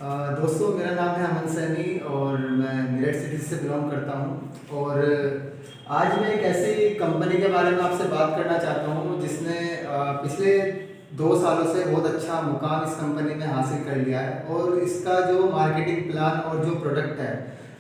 दोस्तों, मेरा नाम है अमन सैनी और मैं मेरठ सिटी से बिलोंग करता हूँ। और आज मैं एक ऐसी कंपनी के बारे में आपसे बात करना चाहता हूँ जिसने पिछले 2 सालों से बहुत अच्छा मुकाम इस कंपनी में हासिल कर लिया है। और इसका जो मार्केटिंग प्लान और जो प्रोडक्ट है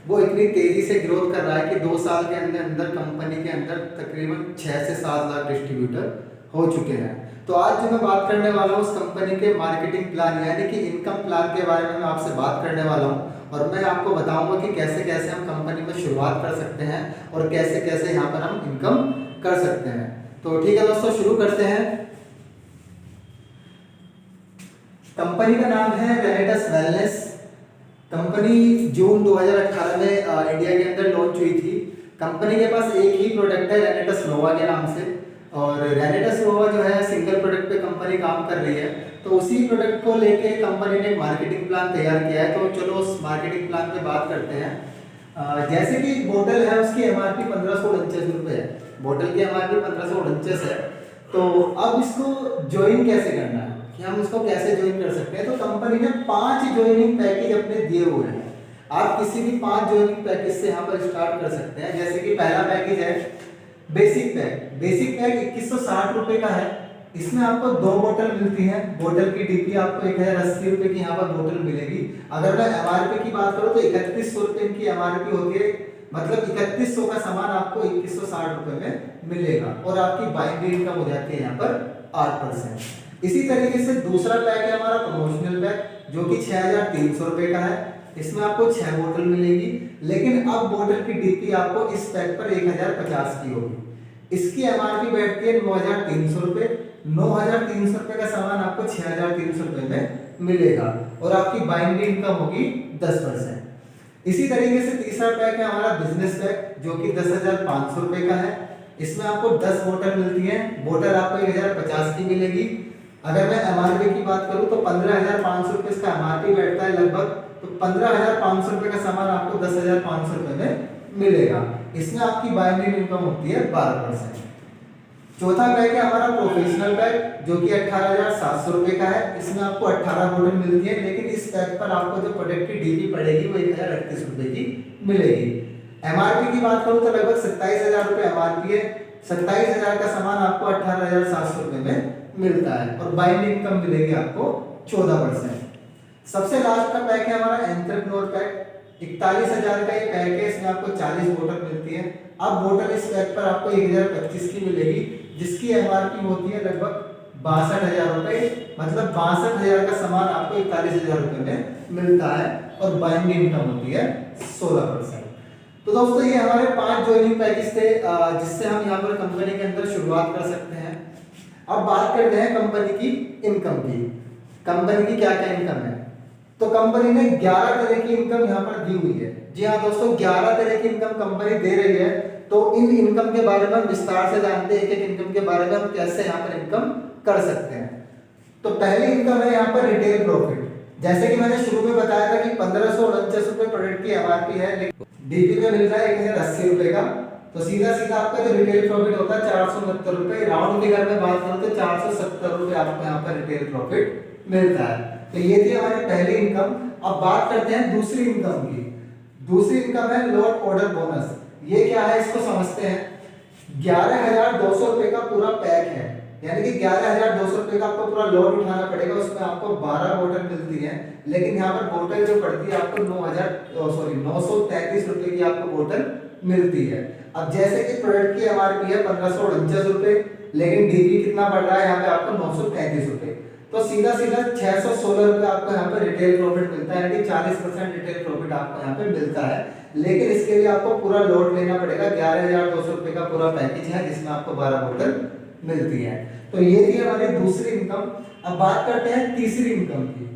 वो इतनी तेज़ी से ग्रोथ कर रहा है कि 2 साल के अंदर अंदर कंपनी के अंदर तकरीबन 6 से 7 लाख डिस्ट्रीब्यूटर हो चुके हैं। तो आज जो मैं बात करने वाला हूँ उस कंपनी के मार्केटिंग प्लान यानी कि इनकम प्लान के बारे में मैं आपसे बात करने वाला हूँ। और मैं आपको बताऊंगा कि कैसे कैसे हम कंपनी में शुरुआत कर सकते हैं और कैसे कैसे यहाँ पर हम इनकम कर सकते हैं। तो ठीक है दोस्तों, शुरू करते हैं। कंपनी का नाम है रेनेटस वेलनेस। कंपनी जून 2018 में इंडिया के अंदर लॉन्च हुई थी। कंपनी के पास एक ही प्रोडक्ट है रेनेटस नोवा के नाम से। और रेनेटस नोवा जो है सिंगल प्रोडक्ट पे कंपनी काम कर रही है। तो उसी प्रोडक्ट को लेके कंपनी ने एक मार्केटिंग प्लान तैयार किया है। तो चलो उस मार्केटिंग प्लान पे बात करते हैं। जैसे कि बोतल है, उसकी एमआरपी 1549 रुपये है। बोतल की एमआरपी 1549 है। तो अब इसको ज्वाइन कैसे करना है कि हम इसको कैसे ज्वाइन कर सकते हैं। तो कंपनी ने 5 ज्वाइनिंग पैकेज अपने दिए हुए हैं। आप किसी भी 5 ज्वाइनिंग पैकेज से यहाँ पर स्टार्ट कर सकते हैं। जैसे कि पहला पैकेज है बेसिक पैक। बेसिक पैक 2160 रुपए का है। इसमें आपको 2 बोतल मिलती है। बोतल की डीपी आपको 1080 रुपए की यहाँ पर बोतल मिलेगी। अगर मैं एमआरपी की बात करूँ तो 3100 रुपए की एमआरपी होती है। मतलब 3100 का सामान आपको 2160 रुपए में मिलेगा और आपकी बाइंग इनकम हो जाती है यहाँ पर 8%। इसी तरीके से दूसरा पैक है हमारा प्रमोशनल पैक, जो कि 6300 रुपए का है। इसमें आपको 6 बोतल मिलेगी, लेकिन अब बोतल की डीपी आपको इस पैक पर 1050 की होगी। इसकी एमआरपी बैठती है 9300 रुपए। 9300 रुपए का सामान आपको 6300 रुपए में मिलेगा और आपकी बाइंग इनकम होगी 10%। इसी तरीके से तीसरा पैक है हमारा बिजनेस पैक, जो कि 10,500 रुपए का है। इसमें आपको 10 बोतल मिलती है। बोतल आपको 1050 की मिलेगी। अगर मैं एमआरपी की बात करूं तो 15,500 रुपए इसका एमआरपी बैठता है लगभग। तो 15,500 रुपए का सामान आपको 10,500 रुपए में मिलेगा। इसमें आपकी बाइंडिंग इनकम होती है 12%। चौथा पैक है हमारा प्रोफेशनल पैक, जो कि 18,700 रुपए का है। इसमें आपको 18 बोतल मिलती है, लेकिन इस पैक पर आपको जो प्रोडक्ट की डीपी पड़ेगी वो 1038 रुपए की मिलेगी। एमआरपी की बात करूं तो लगभग 27,000 रुपए एमआरपी है। 27,000 का सामान आपको 18,700 रुपए में मिलता है और बाइंडिंग इनकम मिलेगी आपको 14%। सबसे लास्ट का पैक है हमारा एंटरप्रेन्योर पैक। 41,000 का ये पैक है। इसमें आपको 40 बोतल मिलती है। अब बोतल इस पैक पर आपको 1025 की मिलेगी, जिसकी एमआरपी होती है लगभग 62,000 रुपए। मतलब 62,000 का सामान आपको 41,000 रुपए में मिलता है और बाइंडिंग इनकम होती है 16%। तो दोस्तों, ये हमारे 5 ज्वाइनिंग पैकेज थे जिससे हम यहाँ पर कंपनी के अंदर शुरुआत कर सकते हैं। अब बात करते हैं कंपनी की इनकम की। कंपनी की क्या क्या इनकम है। तो कंपनी ने 11 तरह की इनकम यहाँ पर दी हुई है। जी हाँ दोस्तों, 11 तरह की इनकम कंपनी दे रही है। तो इन इनकम के बारे में हम विस्तार से जानते हैं। एक इनकम के बारे में हम कैसे यहाँ पर इनकम कर सकते हैं। तो पहली इनकम है यहाँ पर रिटेल प्रॉफिट। जैसे कि मैंने शुरू में बताया था कि 1549 रुपए प्रोडक्ट की एमआरपी है, लेकिन डीपी में मिल रहा है 1080 रुपए का। तो सीधा सीधा आपका जो रिटेल प्रॉफिट होता है 469 रुपए। राउंड फिगर में बात करें तो 470 रुपए आपको यहाँ पर रिटेल प्रॉफिट मिलता है। तो ये थी हमारी पहली इनकम। अब बात करते हैं दूसरी इनकम की। दूसरी इनकम है लॉट ऑर्डर बोनस। ये क्या है इसको समझते हैं। 11,200 रुपए का पूरा पैक है, यानी कि 11,200 रुपए का आपको पूरा लॉट उठाना पड़ेगा। उसमें आपको 12 बोतल मिलती है, लेकिन यहाँ पर बोतल जो पड़ती है आपको 933 रुपए की आपको बोतल मिलती है। अब जैसे कि प्रोडक्ट की एमआरपी है 1549 रुपए, लेकिन डीपी कितना बढ़ रहा है यहाँ पे आपको 933 रुपए। तो सीधा सीधा 616 रुपए आपको यहाँ पे रिटेल प्रॉफिट मिलता है, यानी कि 40% रिटेल प्रॉफिट आपको यहाँ पे मिलता है। लेकिन इसके लिए आपको पूरा लोड लेना पड़ेगा। 11,200 रुपए का पूरा पैकेज है, जिसमें आपको 12 बोतल मिलती है। तो ये थी हमारी दूसरी इनकम। अब बात करते हैं तीसरी इनकम की।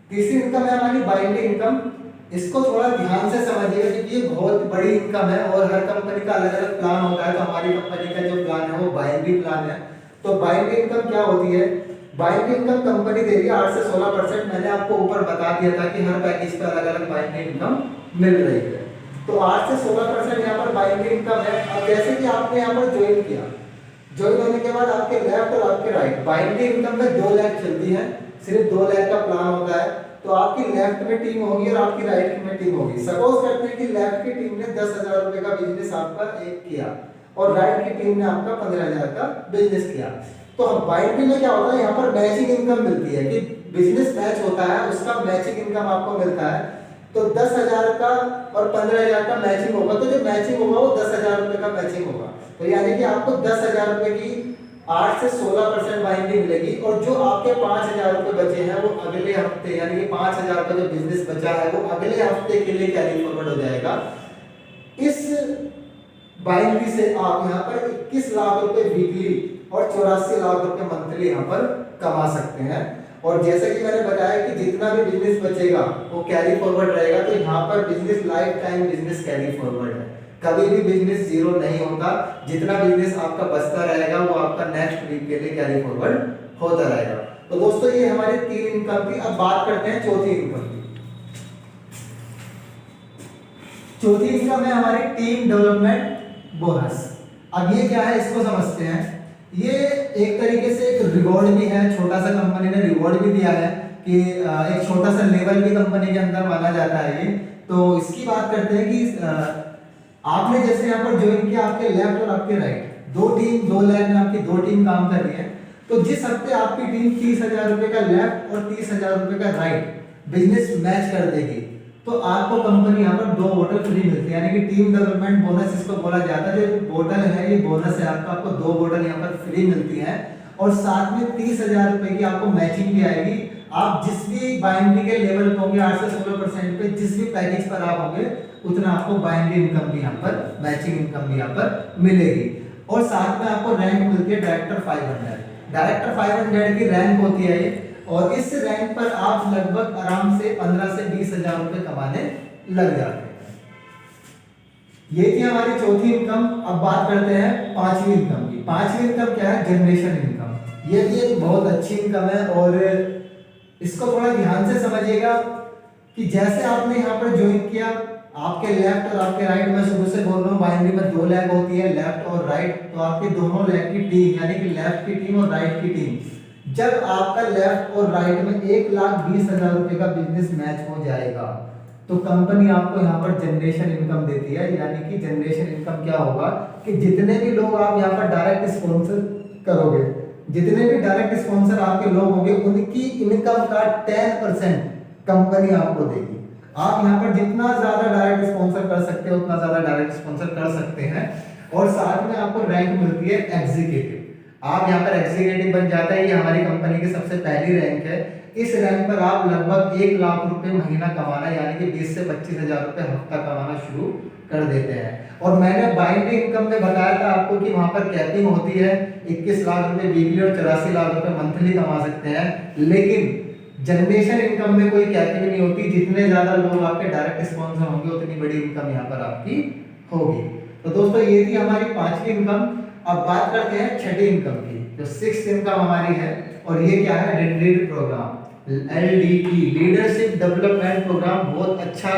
तीसरी इनकम है हमारी बाइंडिंग इनकम। इसको थोड़ा ध्यान से समझिएगा क्योंकि ये बहुत बड़ी इनकम है और हर कंपनी का अलग अलग प्लान होता है। तो हमारी कंपनी का जो प्लान है वो बाइंडिंग प्लान है। तो बाइंडिंग इनकम क्या होती है। बाइंडिंग इनकम कंपनी दे रही है 8 से 16%। मैंने आपको ऊपर बता दिया था कि हर पैकेज पे अलग अलग बाइंडिंग इनकम मिल रही है। तो 8 से 16% यहाँ पर बाइंडिंग इनकम है। अब जैसे कि आपने यहाँ पर ज्वाइन होने के बाद आपके लेफ्ट और आपके राइट बाइंडिंग इनकम में 2 लाख चलती है। सिर्फ 2 लाख का प्लान होता है, तो आपकी लेफ्ट में टीम होगी और आपकी राइट में टीम होगी। सपोज करते हैं कि लेफ्ट की टीम ने 10,000 रुपए का बिजनेस आपका एक किया और राइट की टीम ने आपका 15,000 का बिजनेस किया। तो बाइनरी में क्या होता है, यहाँ पर मैचिंग इनकम मिलती है कि बिजनेस मैच होता है, उसका मैचिंग इनकम आपको मिलता है। तो 10,000 का और 15,000 का मैचिंग होगा, तो जो मैचिंग होगा वो 10,000 रुपए का मैचिंग होगा। तो यानी कि आपको 10,000 रुपए की 8 से 16% बाइनरी मिलेगी और जो आपके 5,000 रुपए बचे हैं वो अगले हफ्ते, यानी कि 5,000 का जो बिजनेस बचा है वो अगले हफ्ते के लिए कैरी फॉरवर्ड हो जाएगा। इस बाइनरी से आप यहाँ पर 21 लाख रुपए वीकली और 84 लाख रुपए मंथली यहाँ पर कमा सकते हैं। और जैसे कि मैंने बताया कि जितना भी बिजनेस बचेगा वो कैरी फॉरवर्ड रहेगा, तो यहाँ पर business life time business carry forward है, कभी भी बिजनेस जीरो नहीं होता। जितना बिजनेस आपका बचता रहेगा वो आपका नेक्स्ट वीक के लिए कैरी फॉरवर्ड होता रहेगा। तो दोस्तों ये हमारी 3 इनकम थी। अब बात करते हैं चौथी इनकम की। चौथी इनकम है हमारी टीम डेवलपमेंट बोनस। अब ये क्या है इसको समझते हैं। ये एक तरीके से एक रिवॉर्ड भी है, छोटा सा कंपनी ने रिवॉर्ड भी दिया है कि एक छोटा सा लेवल भी कंपनी के अंदर माना जाता है ये। तो इसकी बात करते हैं कि आपने जैसे यहाँ पर ज्वाइन किया, आपके लेफ्ट और आपके राइट 2 टीम, 2 लाख में आपकी 2 टीम काम कर रही है। तो जिस हफ्ते आपकी टीम 30,000 रुपए का लेफ्ट और 30,000 रुपए का राइट बिजनेस मैच कर देगी, तो आपको कंपनी यहाँ पर 2 बोतल फ्री मिलती है, यानी कि टीम डेवलपमेंट बोनस इसको बोला जाता है। जो बोतल है ये बोनस है आपका, आपको 2 बोतल यहाँ पर फ्री मिलती है और साथ में 30,000 रुपए की आपको मैचिंग भी आएगी। आप जिस भी बाइनरी के लेवल पे होंगे 8 से 16% पे, जिस भी पैकेज पर आप होंगे उतना आपको बाइनरी इनकम भी यहाँ पर, मैचिंग इनकम भी यहाँ पर मिलेगी। और साथ में आपको रैंक मिलती है डायरेक्टर 500। डायरेक्टर 500 की रैंक होती है ये, और इस रैंक पर आप लगभग आराम से 15 से 20,000 रुपए कमाने लग जाते हैं। ये थी हमारी चौथी इनकम। अब बात करते हैं पांचवी इनकम की। पांचवी इनकम क्या है, जनरेशन इनकम। ये भी एक बहुत अच्छी इनकम है और इसको थोड़ा ध्यान से समझिएगा कि जैसे आपने यहाँ पर ज्वाइन किया, आपके लेफ्ट और आपके राइट, मैं शुरू से बोल रहा हूँ बाइनरी में 2 लेग होती है, लेफ्ट और राइट। तो आपके दोनों लेग की टीम, यानी कि लेफ्ट की टीम और राइट की टीम, जब आपका लेफ्ट और राइट में 1,20,000 रुपए का बिजनेस मैच हो जाएगा तो कंपनी आपको यहाँ पर जनरेशन इनकम देती है। यानी कि जनरेशन इनकम क्या होगा कि जितने भी लोग आप यहाँ पर डायरेक्ट स्पॉन्सर करोगे, जितने भी डायरेक्ट स्पॉन्सर आपके लोग होंगे, उनकी इनकम का 10% कंपनी आपको देगी। आप यहाँ पर जितना ज्यादा डायरेक्ट स्पॉन्सर कर सकते हो उतना ज्यादा डायरेक्ट स्पॉन्सर कर सकते हैं। और साथ में आपको रैंक मिलती है एग्जीक्यूटिव। आप यहाँ पर एग्जीक्यूटिव बन जाता है, ये हमारी कंपनी की सबसे पहली रैंक है। इस रैंक पर आप लगभग 1 लाख रुपए महीना कमाना, यानी कि 20 से 25,000 रुपए हफ्ता कमाना शुरू कर देते हैं। और मैंने बाइनरी इनकम में बताया था आपको कि वहां पर कैपिंग होती है, 21 लाख रुपए वीकली और 84 लाख रुपए मंथली कमा सकते हैं। लेकिन जनरेशन इनकम में कोई कैपिंग नहीं होती, जितने ज्यादा लोग आपके डायरेक्ट स्पॉन्सर होंगे उतनी बड़ी इनकम यहाँ पर आपकी होगी। तो दोस्तों ये थी हमारी पांचवी इनकम। अब बात करते हैं छठी इनकम की, जो 6th इनकम हमारी है, और ये क्या है, retreat programme, LDP, leadership development programme. बहुत अच्छा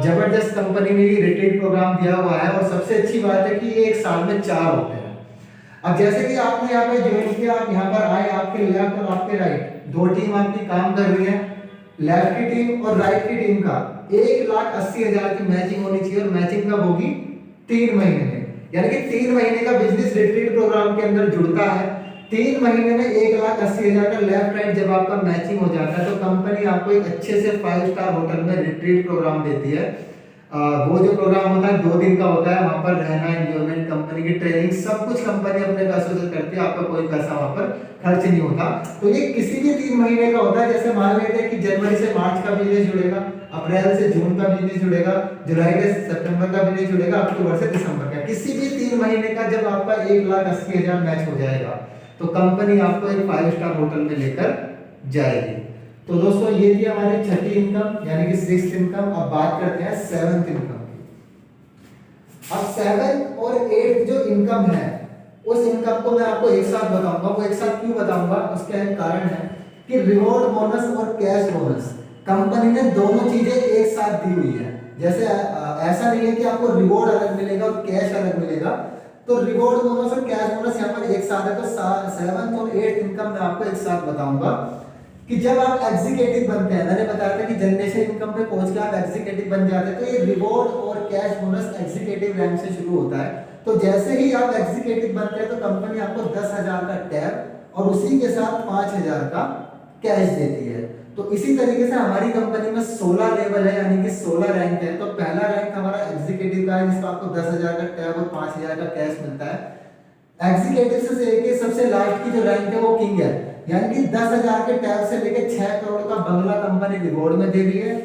जबरदस्त कंपनी ने ये रिट्रीट प्रोग्राम दिया हुआ है। और सबसे अच्छी बात है कि ये 1 साल में 4 होते हैं। अब जैसे कि आपने यहाँ पे ज्वाइन किया, आप यहाँ पर आए, आपके लेफ्ट और आपके राइट 2 टीम आपकी काम कर रही है। लेफ्ट की टीम और राइट की टीम का 1,80,000 की मैचिंग होनी चाहिए, और मैचिंग कब होगी, 3 महीने में। यानी कि 3 महीने का बिजनेस रिट्रीट प्रोग्राम के अंदर जुड़ता है। 3 महीने में 1,80,000 का लेफ्ट राइट जब आपका मैचिंग हो जाता है तो कंपनी आपको एक अच्छे से 5 स्टार होटल में रिट्रीट प्रोग्राम देती है। वो जो प्रोग्राम होता है 2 दिन का होता है, वहां पर रहना, एंजॉयमेंट, कंपनी की ट्रेनिंग, सब कुछ कंपनी अपने पैसों से करती है, आपका कोई पैसा वहां पर खर्च नहीं होता। तो ये किसी भी 3 महीने का होता है। जैसे मान लेते हैं कि जनवरी से मार्च का बिजनेस जुड़ेगा, अप्रैल से जून का बिजनेस जुड़ेगा, जुलाई से सितंबर का बिजनेस जुड़ेगा, अक्टूबर से दिसंबर का। किसी भी 3 महीने का जब आपका 1,80,000 मैच हो जाएगा तो कंपनी आपको एक 5 स्टार होटल में लेकर जाएगी। तो दोस्तों ये थी हमारी छठी इनकम, यानी कि 6th इनकम। अब बात करते हैं 7th इनकम की। अब 7th और 8th जो इनकम है, उस इनकम को मैं आपको एक साथ बताऊंगा। वो एक साथ क्यों बताऊंगा, उसका एक कारण है कि रिवॉर्ड बोनस और कैश बोनस कंपनी ने दोनों चीजें एक साथ दी हुई है। जैसे ऐसा नहीं है कि आपको रिवॉर्ड अलग मिलेगा और कैश अलग मिलेगा। तो रिवॉर्ड बोनस और कैश बोनस यहाँ पर एक साथ है। तो 7th और 8th इनकम मैं आपको एक साथ बताऊंगा। कि जब आप एग्जीक्यूटिव बनते हैं, मैंने बताया था कि जनरेशन इनकम पे पहुंच के आप एग्जीक्यूटिव बन जाते हैं, तो ये रिवॉर्ड और कैश बोनस एग्जीक्यूटिव रैंक से शुरू होता है। तो जैसे ही आप एग्जीक्यूटिव बनते हैं तो कंपनी आपको 10,000 का टैब और उसी के साथ 5,000 का कैश देती है। तो इसी तरीके से हमारी कंपनी में 16 लेवल है, यानी कि 16 रैंक है। तो पहला रैंक हमारा एग्जीक्यूटिव का है, जिसको आपको 10,000 का टैब और 5,000 का कैश मिलता है। एग्जीक्यूटिव से लेके सबसे लास्ट की जो रैंक है वो किंग है, यानी कि 10,000 के टैब से लेके 6 करोड़ का बंगला कंपनी रिवॉर्ड में दे रही है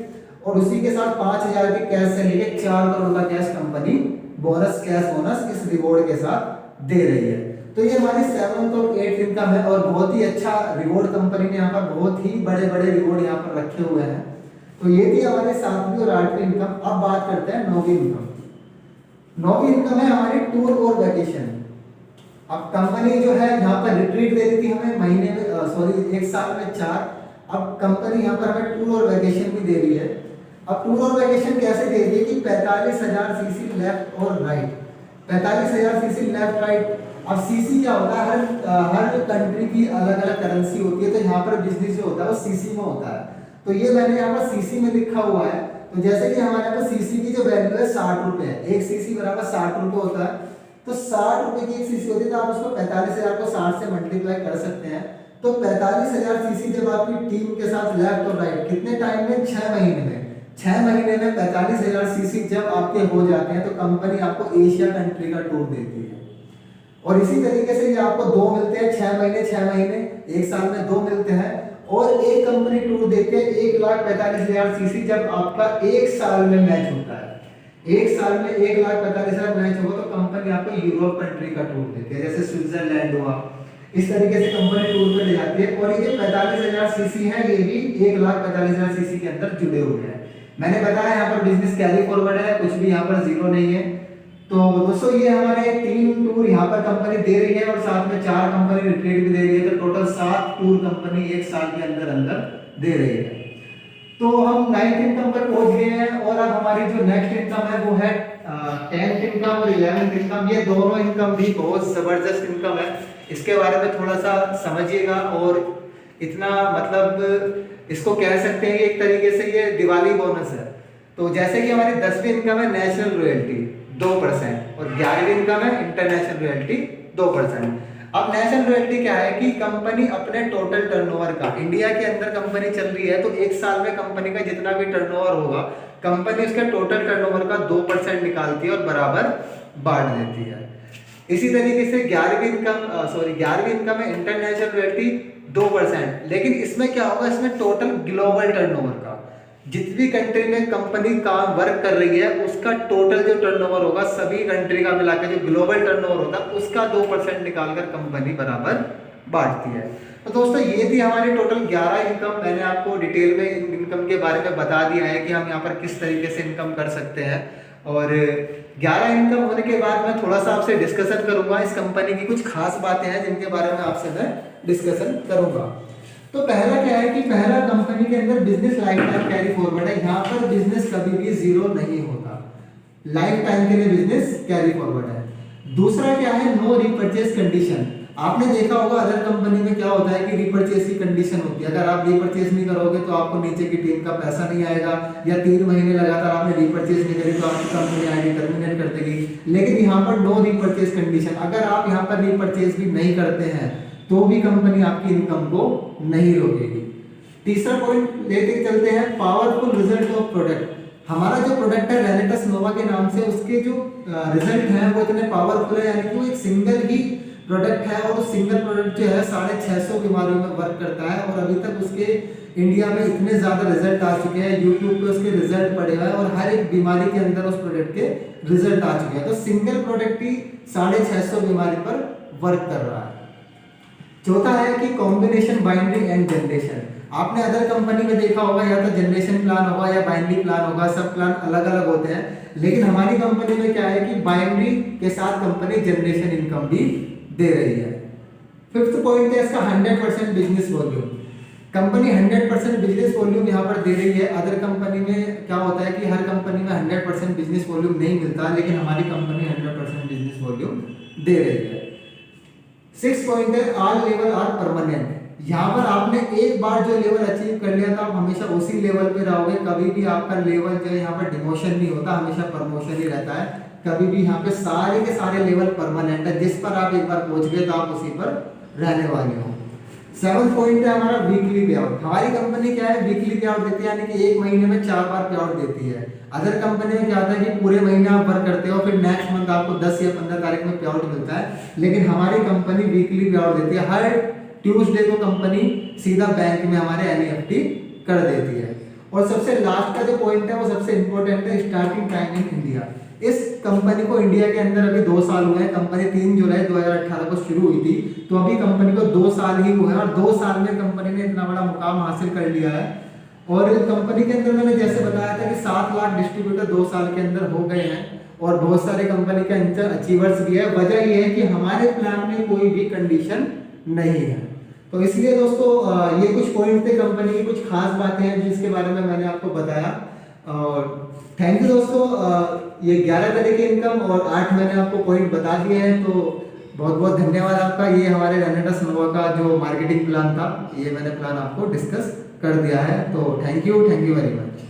और उसी के साथ 5,000 के कैश से लेके 4 करोड़ का cash company bonus cash bonus इस रिवॉर्ड के साथ दे रही है। तो ये हमारी 7th और 8th इनकम है और बहुत ही अच्छा रिवॉर्ड कंपनी ने यहाँ पर बहुत ही बड़े बड़े रिवॉर्ड यहाँ पर रखे हुए हैं। तो ये थी हमारी 7वीं और 8वीं इनकम। अब बात करते हैं 9वीं इनकम। 9वीं इनकम है हमारी टूर और वैकेशन। अब कंपनी जो है यहाँ पर रिट्रीट दे रही थी हमें महीने में एक साल में 4। अब कंपनी यहाँ पर हमें टूर और वैकेशन भी दे रही है। अब टूर और वैकेशन कैसे दे रही है कि 45,000 सीसी लेफ्ट और राइट, 45,000 सीसी लेफ्ट राइट। अब सीसी क्या होता है, हर कंट्री की अलग अलग करेंसी होती है, तो यहाँ पर बिजनेस जो होता है वो सीसी में होता है। तो ये मैंने यहाँ पर सीसी में लिखा हुआ है। तो जैसे कि हमारे पास सीसी की जो वैल्यू है 60 रुपए है, एक सीसी बराबर 60 रुपए होता है। तो 60 रुपए की एक सीसी होती है, तो आप उसको 45,000 को 60 से मल्टीप्लाई कर सकते हैं। तो 45,000 सीसी जब आपकी टीम के साथ लेफ्ट और राइट कितने टाइम में, 6 महीने में, 6 महीने में 45,000 सीसी जब आपके हो जाते हैं तो कंपनी आपको एशिया कंट्री का टूर देती है। और इसी तरीके से ये आपको 2 मिलते हैं, 6 महीने, एक साल में 2 मिलते हैं। और एक कंपनी टूर देती है 1,45,000 सीसी जब आपका एक साल में मैच होता है। एक साल में 1,45,000 मैच होगा तो कंपनी आपको यूरोप कंट्री का टूर देती है, जैसे स्विट्जरलैंड हुआ। इस तरीके से कंपनी टूर पे ले जाती है। और ये 45,000 सीसी है, ये भी 1,45,000 सीसी के अंदर जुड़े हुए हैं। मैंने बताया यहाँ पर बिजनेस कैरी फॉरवर्ड है, कुछ भी यहाँ पर जीरो नहीं है। तो दोस्तों ये हमारे 3 टूर यहाँ पर कंपनी दे रही है और साथ में 4 कंपनी रिट्रीट भी दे रही है। तो टोटल 7 टूर कंपनी एक साल के अंदर अंदर दे रही है। तो हम 9th इनकम पर पहुंच गए हैं और अब हमारी जो नेक्स्ट इनकम है वो है 10th इनकम और 11th इनकम। ये दोनों इनकम भी बहुत जबरदस्त इनकम है, इसके बारे में थोड़ा सा समझिएगा। और इतना मतलब इसको कह सकते हैं कि एक तरीके से ये दिवाली बोनस है। तो जैसे कि हमारी 10वीं इनकम है नेशनल रॉयल्टी 2% और 11वीं इनकम है इंटरनेशनल रॉयल्टी 2%। अब नेशनल रॉयल्टी क्या है कि कंपनी अपने टोटल टर्नओवर का, इंडिया के अंदर कंपनी चल रही है तो एक साल में कंपनी का जितना भी टर्नओवर होगा कंपनी उसके टोटल टर्नओवर का 2% निकालती है और बराबर बांट देती है। इसी तरीके से 11वीं इनकम है इंटरनेशनल रॉयल्टी 2%। लेकिन इसमें क्या होगा, इसमें टोटल ग्लोबल टर्नओवर का, जितनी कंट्री में कंपनी काम वर्क कर रही है उसका टोटल जो टर्नओवर होगा सभी कंट्री का मिलाकर जो ग्लोबल टर्नओवर होता है उसका 2% निकालकर कंपनी बराबर बांटती है। तो दोस्तों ये थी हमारी टोटल 11 इनकम। मैंने आपको डिटेल में इनकम के बारे में बता दिया है कि हम यहाँ पर किस तरीके से इनकम कर सकते हैं। और 11 इनकम होने के बाद मैं थोड़ा सा आपसे डिस्कशन करूंगा, इस कंपनी की कुछ खास बातें हैं जिनके बारे में आपसे मैं डिस्कशन करूंगा। तो पहला क्या है कि पहला कंपनी के अंदर business life time carry forward है। यहाँ पर बिजनेस कभी भी जीरो नहीं होता, लाइफ टाइम के लिए बिजनेस कैरी फॉरवर्ड है। दूसरा क्या है, नो रीपर्चेज कंडीशन। आपने देखा होगा अदर कंपनी में क्या होता है कि रीपर्चेज की कंडीशन होती है, अगर आप रीपर्चेज नहीं करोगे तो आपको नीचे की टीम का पैसा नहीं आएगा, या 3 महीने लगातार आपने रीपर्चेज नहीं करी तो आपकी कंपनी आईडी टर्मिनेट कर देगी। लेकिन यहाँ पर नो रीपर्चेज कंडीशन, अगर आप यहाँ पर रीपर्चेज भी नहीं करते हैं तो भी कंपनी आपकी इनकम को नहीं रोकेगी। तीसरा पॉइंट लेते चलते हैं, पावरफुल रिजल्ट ऑफ प्रोडक्ट। हमारा जो प्रोडक्ट है रेनेटस नोवा के नाम से, उसके जो रिजल्ट हैं वो इतने पावरफुल है, यानी कि वो एक सिंगल ही प्रोडक्ट है और सिंगल प्रोडक्ट जो है 650 बीमारियों में वर्क करता है। और अभी तक उसके इंडिया में इतने ज्यादा रिजल्ट आ चुके हैं, यूट्यूब पे उसके रिजल्ट पड़े हुए हैं और हर एक बीमारी के अंदर उस प्रोडक्ट के रिजल्ट आ चुके हैं। तो सिंगल प्रोडक्ट ही 650 बीमारी पर वर्क कर रहा है। चौथा है कि कॉम्बिनेशन बाइंडरी एंड जनरेशन। आपने अदर कंपनी में देखा होगा या तो जनरेशन प्लान होगा या बाइनरी प्लान होगा, सब प्लान अलग अलग होते हैं। लेकिन हमारी कंपनी में क्या है कि बाइनरी के साथ कंपनी जनरेशन इनकम भी दे रही है। फिफ्थ पॉइंट है इसका 100% business volume. Company 100% business volume यहाँ पर दे रही है। अदर कंपनी में क्या होता है कि हर कंपनी में 100% बिजनेस वॉल्यूम नहीं मिलता, लेकिन हमारी कंपनी 100% बिजनेस वॉल्यूम दे रही है। 6 पॉइंट है ऑल लेवल आर परमानेंट, यहाँ पर आपने एक बार जो लेवल अचीव कर लिया था, आप हमेशा उसी लेवल पे रहोगे, कभी भी आपका लेवल जो है यहाँ पर डिमोशन नहीं होता, हमेशा प्रमोशन ही रहता है। कभी भी यहाँ पे सारे के सारे लेवल परमानेंट है, जिस पर आप एक बार पहुंच गए तो आप उसी पर रहने वाले हो। 7 पॉइंट है हमारा वीकली पे आउट। हमारी कंपनी क्या है, वीकली पे आउट देती है, यानी कि एक महीने में 4 बार पे आउट देती है। अदर कंपनी में क्या होता है कि पूरे महीने आप वर्क करते हो, फिर नेक्स्ट मंथ आपको 10 या 15 तारीख में पे आउट मिलता है, लेकिन हमारी कंपनी वीकली पे आउट देती है। हर ट्यूसडे को कंपनी सीधा बैंक में हमारे एनईएफटी कर देती है। और सबसे लास्ट का जो पॉइंट है वो सबसे इंपॉर्टेंट है, स्टार्टिंग टाइम इन इंडिया। इस कंपनी को इंडिया के अंदर अभी 2 साल हुए हैं। कंपनी 3 जुलाई 2018 को शुरू हुई थी, तो अभी कंपनी को 2 साल ही हुए हैं, और 2 साल में कंपनी ने इतना बड़ा मुकाम हासिल कर लिया है। और कंपनी के अंदर मैंने जैसे बताया था कि 7 लाख डिस्ट्रीब्यूटर 2 साल के अंदर हो गए हैं, और बहुत सारे कंपनी के अंदर अचीवर्स भी है। वजह यह है कि हमारे प्लान में कोई भी कंडीशन नहीं है। तो इसलिए दोस्तों ये कुछ पॉइंट थे, कंपनी की कुछ खास बातें हैं जिसके बारे में मैंने आपको बताया। और थैंक यू दोस्तों। ये 11 तरह के इनकम और 8 मैंने आपको पॉइंट बता दिए हैं, तो बहुत बहुत धन्यवाद आपका। ये हमारे रेनेटस नोवा का जो मार्केटिंग प्लान था, ये मैंने प्लान आपको डिस्कस कर दिया है। तो थैंक यू वेरी मच।